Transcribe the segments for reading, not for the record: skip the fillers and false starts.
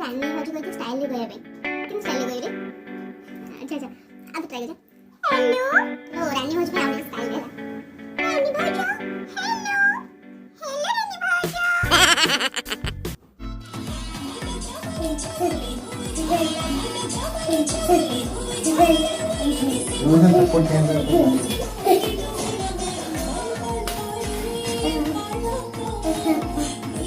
रानी भाजी को स्टाइल भी कहबे किन स्टाइल कहबे अच्छा अच्छा अब ट्राई कर हेलो ओ रानी भाजी पे हमने स्टाइल देला रानी भाजी हेलो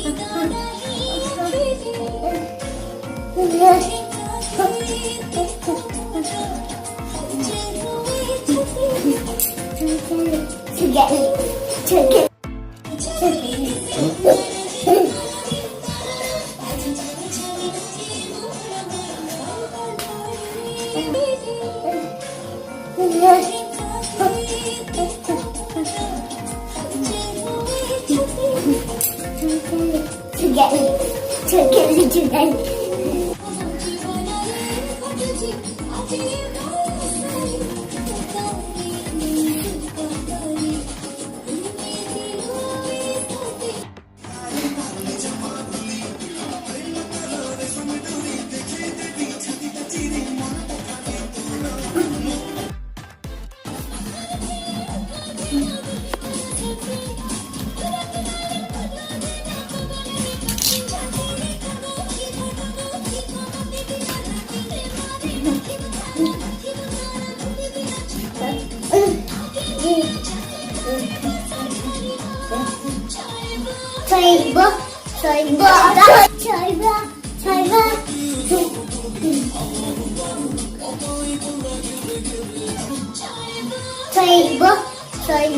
हेलो रानी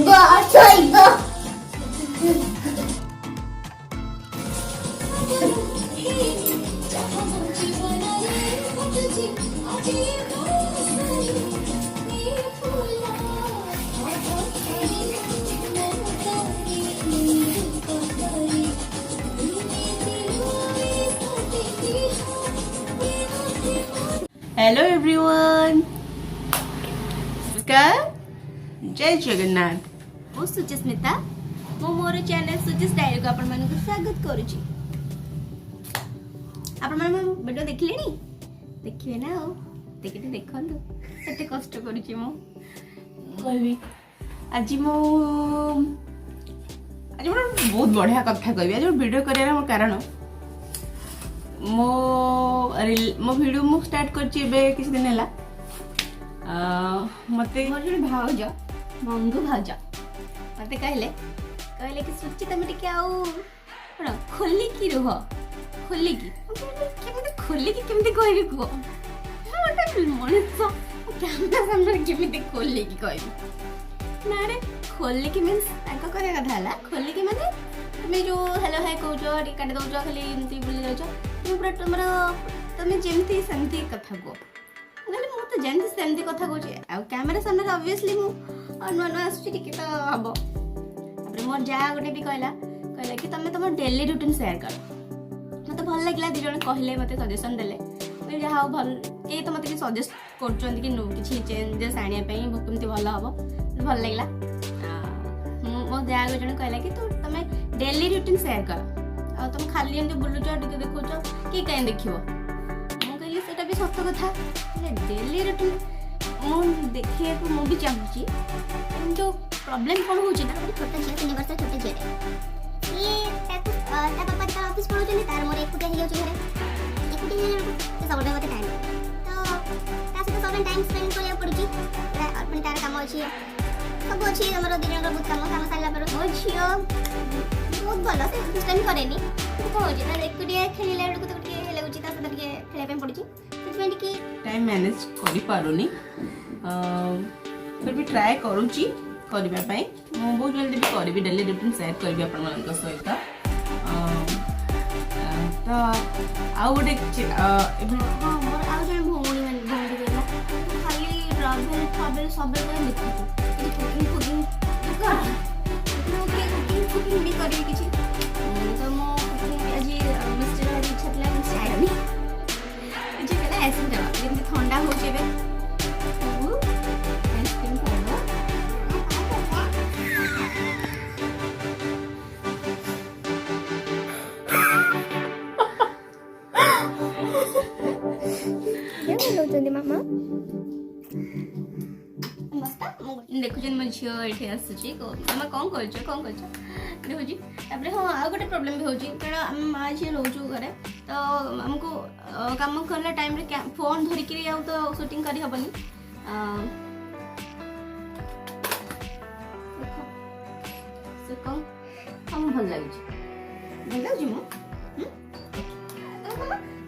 भाजी हेलो एवरीवन जय जगन्नाथ मु सुचिस्मिता मु मोर चैनल सुचिस डायरी को आपण मानक स्वागत करूची। आपण मान वीडियो देखिलेनी देखिबे ना ओ देखिते देखंतु केते कष्ट करूची मु कहबी आज बहुत बढ़िया कथा कहबी आज वीडियो करियार मो कारण मो वीडियो मु स्टार्ट करची बे किछ दिन हैला मते मोर जो भाउज बंधु भाउज मते कहले कि सुचि तमे टिके आउ कोन खोली की रुह खोली की केमते कहबी को मोटा मनिस कैमरा सामने केमते खोली की कहबी ना रे खोली की मींस ताको करे कथा हला खोली की माने तुम जो हेलो हाय कहूछ टिका दउछ खाली एमती बुली जाउछ तुम पूरा तुम जेमती सेमती कथा को गले मु तो जेमती सेमती कथा कहूछ आ कैमरा सामने ऑब्वियसली मु नुआ नुआ आसुची टिके तो हबो तापर मोर जा गोटे भी कहला कि तुम तुम डेली रूटीन शेयर कर मते भल लागला दि जण कहले मते सजेशन देले मैं जा हाउ भल ए तो मते सजेस्ट करचोंती कि नो किछि चेंजेस आनिया पई केमती भल हबो भल लागला मो जा जण कहला कि तुम डेली रूटीन शेयर कर आ तुम खाली एमती बुलुच टिके देखुच कि कहीं देखिबो मु कहली सेटा भी सत्य कथा डेली रूटीन मु देखिए को मु भी चाहूची जो प्रॉब्लम कोन होची ना छोटा झिया 3 वर्ष छोटे झिया ये ता पापा ता ऑफिस पळुचनी तार मोर एकुटे हे जाउची घरे एकुटे हे तो सब मते टाइम तो ता से सब टाइम स्पेंड करिया पड़ुची अपन तार काम अछि सब अछि हमर दिन रो बहुत काम साला पर हो छियो बहुत भलो से सिस्टम करेनी तो होची ता एकुटे खेलिला बेडको तो टिके हे लागुची ता से टिके खेले पे पड़ुची सेटमेंट की टाइम मैनेज करि पारुनी फिर भी ट्राई करूची करबा पई मु बहुत जल्दी भी करबी डेली रूटीन शेयर करबी अपन मन को सहित तो आउ गोटे हां मोर आउ जण भौणी देला खाली ट्रैवल सब देखु कुकिंग भी करी किछि तो मो आज मिस्टर इच्छा थला चाहनी जे कला आइसक्रीम देबा जेमती ठंडा हो जेबे आइसक्रीम खाइबा କରୁଛନ୍ତି ମାମା? ଦେଖୁଛନ୍ତି ମୋ ଝିଅ ଏଠି ଆସୁଛି ମାମା କ'ଣ କରୁଛ ଦେଖୁଛି। ତାପରେ ହଁ ଆଉ ଗୋଟେ ପ୍ରୋବ୍ଲେମ୍ ବି ହେଉଛି କାରଣ ଆମେ ମା ଝିଅ ରହୁଛୁ ଘରେ ତ ଆମକୁ କାମ କଲା ଟାଇମ୍ରେ ଫୋନ୍ ଧରିକିରି ଆଉ ତ ସୁଟିଂ କରିହେବନି। ହଁ ଭଲ ଲାଗୁଛି ମୁଁ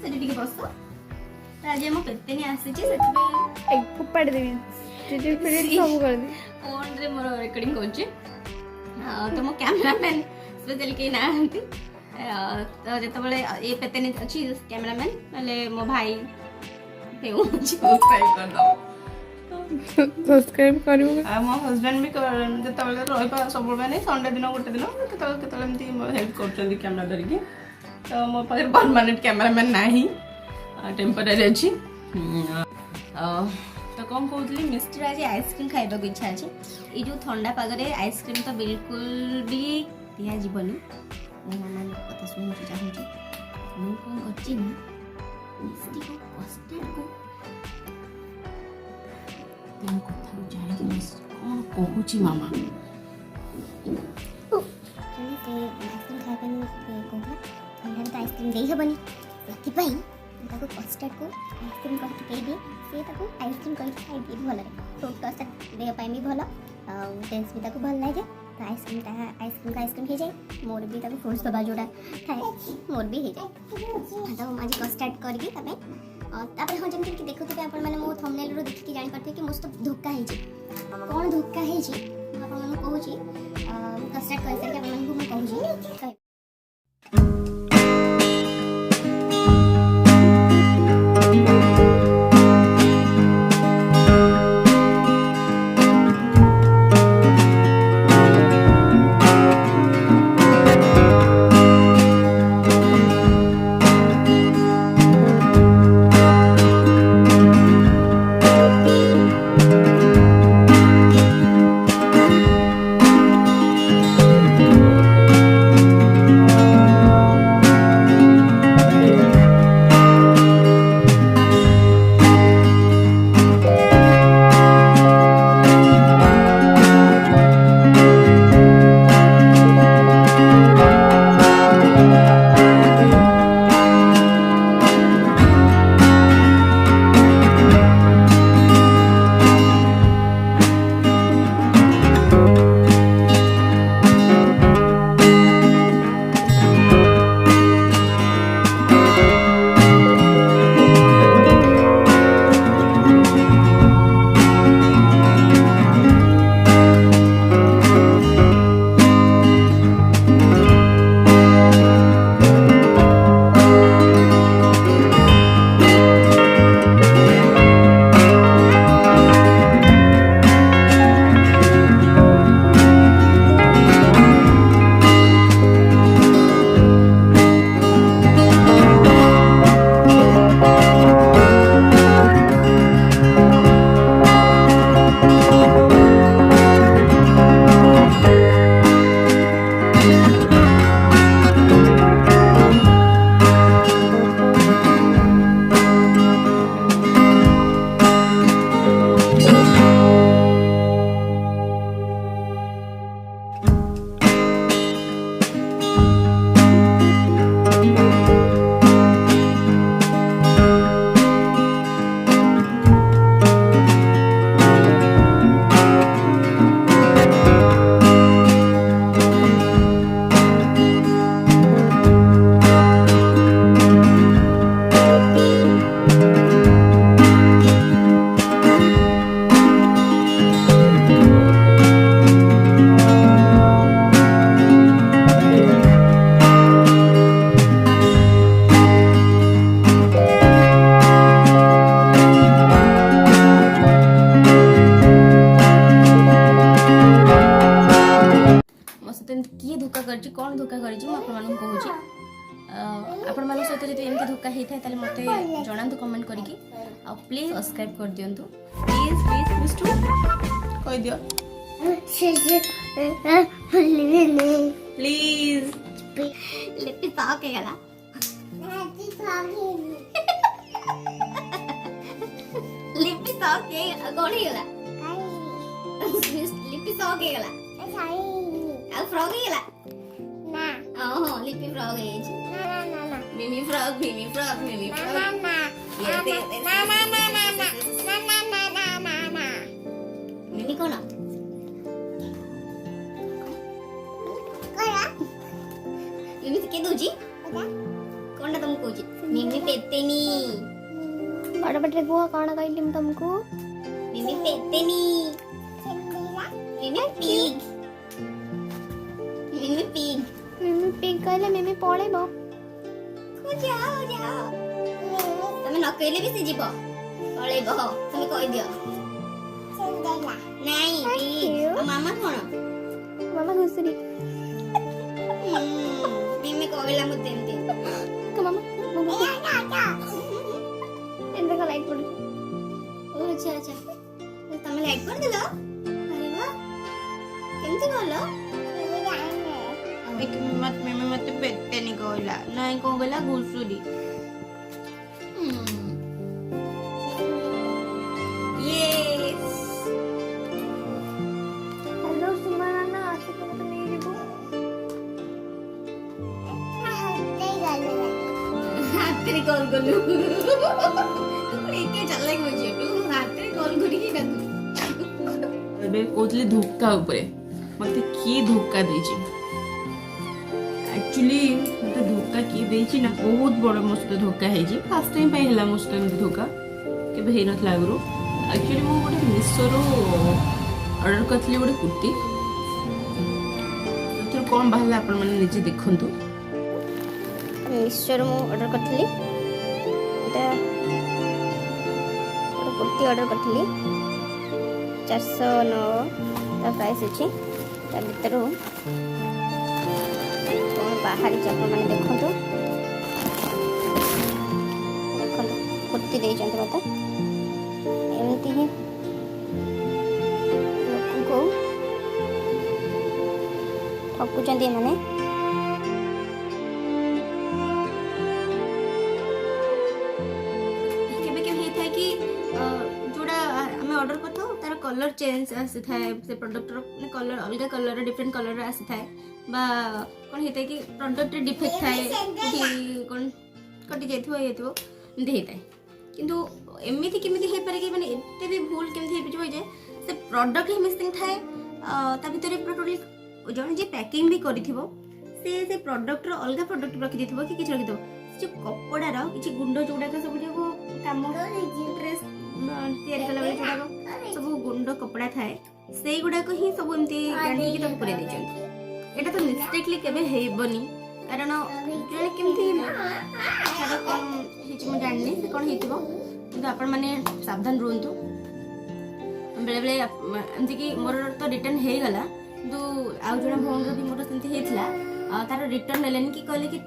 ସେଠି ଟିକେ ବସ। ଆଜି ଆମ ପେତେନି ଆସିଛି ସେଥିପାଇଁ ଫୋପାଡ଼ି ଦେବି ସବୁ କରିଦେବି। ଫୋନ୍ରେ ମୋର ରେକର୍ଡିଂ କରୁଛି ତ ମୋ କ୍ୟାମେରାମ୍ୟାନ୍ ସ୍ପେଶାଲି କେହି ନାହାନ୍ତି ତ ଯେତେବେଳେ ଏ ପେତେନି ଅଛି କ୍ୟାମେରାମ୍ୟାନ୍ ନହେଲେ ମୋ ଭାଇ ସବସ୍କ୍ରାଇବ କରିବୁ। ଆଉ ମୋ ହଜବେଣ୍ଡ ବି ଯେତେବେଳେ ରହିବା ସବୁବେଳେ ମାନେ ସଣ୍ଡେ ଦିନ ଗୋଟେ ଦିନ କେତେବେଳେ ଏମିତି ହେଲ୍ପ କରୁଛନ୍ତି କ୍ୟାମେରା ଧରିକି। ତ ମୋ ପାଖରେ ପରମାନେଣ୍ଟ କ୍ୟାମେରାମ୍ୟାନ୍ ନାହିଁ, ଟେମ୍ପୋରାରୀ ଅଛି। ତ କ'ଣ କହୁଥିଲି ମିଷ୍ଟିର ଆଜି ଆଇସ୍କ୍ରିମ୍ ଖାଇବାକୁ ଇଚ୍ଛା ଅଛି। ଏଇ ଯେଉଁ ଥଣ୍ଡା ପାଗରେ ଆଇସ୍କ୍ରିମ୍ ତ ବିଲକୁଲ ବି ଦିଆଯିବନି। ମୋ ମାମାଙ୍କ କଥା ଶୁଣିବାକୁ ଚାହୁଁଛି। ମୁଁ କ'ଣ କରିଛି ନା ମିଷ୍ଟିକୁ କଷ୍ଟାର୍ଡକୁ ମୋ କଥାକୁ ଜାଣିକି କ'ଣ କହୁଛି ମାମା। ଆଇସ୍କ୍ରିମ୍ ଖାଇବା ପାଇଁ କହୁଥିଲା ଥଣ୍ଡାରେ ତ ଆଇସ୍କ୍ରିମ୍ ଦେଇହେବନି, ସେଥିପାଇଁ ତାକୁ କଷ୍ଟାର୍ଡକୁ ଆଇସ୍କ୍ରିମ୍ କରିକି ଦେଇଦିଏ। ସେ ତାକୁ ଆଇସ୍କ୍ରିମ୍ କରିକି ଖାଇଦିଏ ଭଲରେ। ଫ୍ରୁଟ୍ କଷ୍ଟାର୍ଡ ଦେହ ପାଇଁ ବି ଭଲ ଆଉ ଟେଷ୍ଟ ବି ତାକୁ ଭଲ ଲାଗେ। ତ ଆଇସ୍କ୍ରିମ୍ ହେଇଯାଏ। ମୋର ବି ତାକୁ ଫ୍ରୁଟ୍ସ ଦେବା ଯେଉଁଟା ଥାଏ ମୋର ବି ହେଇଯାଏ। ତ ମୁଁ ଆଜି କଷ୍ଟାର୍ଡ କରିକି ତା ପାଇଁ ତାପରେ ହଁ ଯେମିତିକି ଦେଖୁଥିବେ ଆପଣମାନେ ମୋ ଥମ୍ବନେଲ୍ରୁ ଦେଖିକି ଜାଣିପାରିଥିବେ କି ମୋ ସହିତ ଧୋକା ହେଇଛି। କ'ଣ ଧୋକା ହେଇଛି ମୁଁ ଆପଣମାନଙ୍କୁ କହୁଛି। କଷ୍ଟାର୍ଡ କରିସାରିକି ଆପଣମାନଙ୍କୁ ମୁଁ କହୁଛି। कौन धोखा कर आपण सहित जब एमती धोखा होता है ताले मते जणांतु कमेंट करके आ प्लीज सब्सक्राइब कर दियंतु प्लीज प्लीज मिस्टू कह दियो प्लीज लिपि पाव के गला सॉक के कौन ही गला लिपि सॉक के गला आ फ्रॉक ही गला ओहो लिपि फ्रॉक है मिमी फ्रॉक मिमी कौन मिमी के दूजी कौन तुमको कौची मिमी पेतेनी बड़ बड़ रे बुआ कौन कहली तुमको मिमी पेतेनी मिमी पिग मिमी पिग कहले मिमी पळेबो जाओ तमे न कहले भी से जीवो पळेबो तमे कहि दियो नहीं पिग मामा कोन मामा घुसरी मिमी कहला मते एंती तो मामा एंदा का लाइट पड़ी अच्छा तमे लाइट कर दिलो अरे वाह केमती गलो मिमी मते पेते नहीं कहला नहीं कहला घुसुरी यस हेलो सुमना ना आसे को तो नहीं जीवो हातरी कॉल करलु एके चल्ले को जेटू हातरी कॉल करी के कादू ଏବେ କହୁଥିଲି ଧୋକା ଉପରେ ମତେ କିଏ ଧୋକା ଦେଇଛି ଆକ୍ଚୁଆଲି ମତେ ଧୋକା କିଏ ଦେଇଛି ନା ବହୁତ ବଡ଼ ମୋ ସହିତ ଧୋକା ହେଇଛି ଫାର୍ଷ୍ଟ ଟାଇମ୍ ପାଇଁ ହେଲା ମୋ ସହିତ ଏମିତି ଧୋକା କେବେ ହେଇନଥିଲା ଆଗରୁ ଆକ୍ଚୁଆଲି ମୁଁ ଗୋଟେ ମିଶୋରୁ ଅର୍ଡ଼ର କରିଥିଲି ଗୋଟେ କୁର୍ତ୍ତି ସେଥିରୁ କ'ଣ ବାହାରିଲା ଆପଣମାନେ ନିଜେ ଦେଖନ୍ତୁ ମିଶୋରୁ ମୁଁ ଅର୍ଡ଼ର କରିଥିଲି ଏଟା ଗୋଟେ କୁର୍ତ୍ତି ଅର୍ଡ଼ର କରିଥିଲି 409 ତା ପ୍ରାଇସ୍ ଅଛି ତା ଭିତରୁ କ'ଣ ବାହାରିଛି ଆପଣମାନେ ଦେଖନ୍ତୁ କୁର୍ତ୍ତି ଦେଇଛନ୍ତି ମୋତେ ଏମିତି ହିଁ ଲୋକଙ୍କୁ ଠକୁଛନ୍ତି ଏମାନେ केबे के हे था कि जोड़ा हमें ऑर्डर करथो तार कलर चेंज आसी थाए से प्रोडक्ट रो कलर अलग कलर डिफरेंट कलर आसी थाए बा कोन हेता कि प्रोडक्ट डिफेक्ट थाए कि कोन कटि जाइथो हेतो एमती हेताए किंतु एमिति केमिति हे पारे कि माने एते भी भूल केमिति हे बिजो जे से प्रोडक्ट ही मिसिंग थाए ता भीतर टोटली जण जे पैकिंग भी करिथिबो से प्रोडक्ट रो अलग प्रोडक्ट रखि दिथिबो कि किछ रखि दो जो कपड़ा रो किछ गुंडो जोडा का सब जो काम ड्रेस तैयारी कला बेले जोडा सब गुंडो कपड़ा थाए सेई गुडा को ही सब एमती गांठी की तक पुरे देचन एटा तो मिस्टेकली केबे हेबनी कारण जणे केमती छाडा कोन हिच म जाननी से कोन हेतिबो किंतु आपण माने सावधान रहंतु बेले बेले एमती कि मोर तो रिटर्न हे गला किंतु आउ जणा भौन रो भी मोर सेंती हेतला तार रिटर्न लेलेन कि कहले कि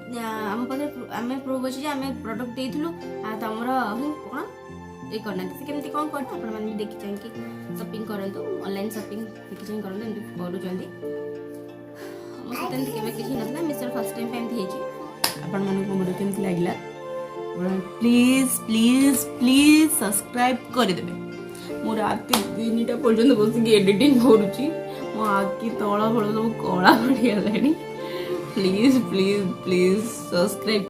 हम पाखे आमे प्रूव अछि जे आमे प्रोडक्ट देइथलु तमरो कोन ए करना से केमती कोन करत आपण माने देखि चाहि कि शॉपिंग करंतु ऑनलाइन शॉपिंग देखि चाहि करंतु एमती करू जंदी मते तंती केबे किछि नथला मिस्टर फर्स्ट टाइम पेंट हेछि आपण मानको वीडियो केमती लागिला प्लीज प्लीज प्लीज सब्सक्राइब कर देबे मोर आके 3टा पर्यंत बसिक एडिटिंग करूची मो आके तळा फळ सब कळा पड़ी गलानी प्लीज प्लीज प्लीज सब्सक्राइब